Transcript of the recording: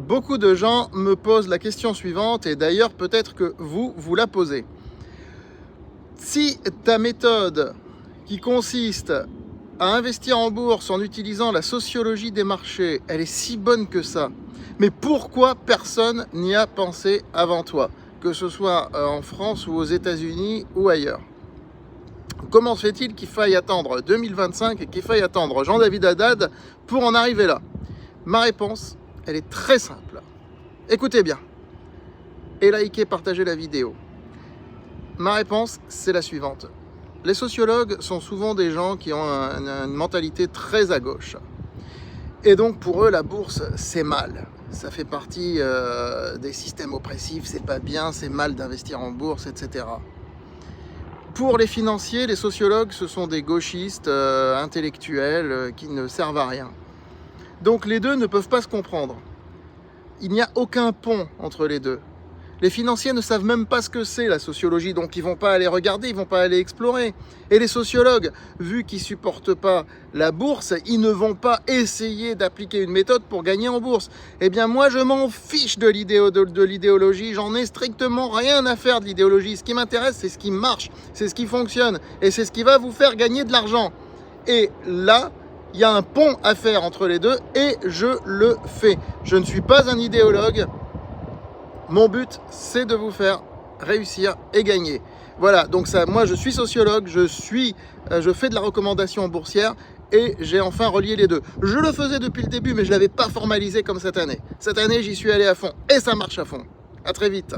Beaucoup de gens me posent la question suivante, et d'ailleurs peut-être que vous la posez. Si ta méthode qui consiste à investir en bourse en utilisant la sociologie des marchés, elle est si bonne que ça, mais pourquoi personne n'y a pensé avant toi, que ce soit en France ou aux États-Unis ou ailleurs? Comment se fait-il qu'il faille attendre 2025 et qu'il faille attendre Jean-David Haddad pour en arriver là? Ma réponse, elle est très simple. Écoutez bien et likez, partagez la vidéo. Ma réponse, c'est la suivante. Les sociologues sont souvent des gens qui ont une mentalité très à gauche. Et donc pour eux, la bourse, c'est mal. Ça fait partie des systèmes oppressifs, c'est pas bien, c'est mal d'investir en bourse, etc. Pour les financiers, les sociologues, ce sont des gauchistes intellectuels qui ne servent à rien. Donc les deux ne peuvent pas se comprendre. Il n'y a aucun pont entre les deux. Les financiers ne savent même pas ce que c'est la sociologie, donc ils ne vont pas aller regarder, ils ne vont pas aller explorer. Et les sociologues, vu qu'ils ne supportent pas la bourse, ils ne vont pas essayer d'appliquer une méthode pour gagner en bourse. Eh bien moi je m'en fiche de l'idéologie, j'en ai strictement rien à faire de l'idéologie. Ce qui m'intéresse, c'est ce qui marche, c'est ce qui fonctionne, et c'est ce qui va vous faire gagner de l'argent. Et là, il y a un pont à faire entre les deux, et je le fais. Je ne suis pas un idéologue. Mon but, c'est de vous faire réussir et gagner. Voilà, donc ça, moi je suis sociologue, je fais de la recommandation boursière et j'ai enfin relié les deux. Je le faisais depuis le début, mais je ne l'avais pas formalisé comme cette année. Cette année, j'y suis allé à fond et ça marche à fond. À très vite.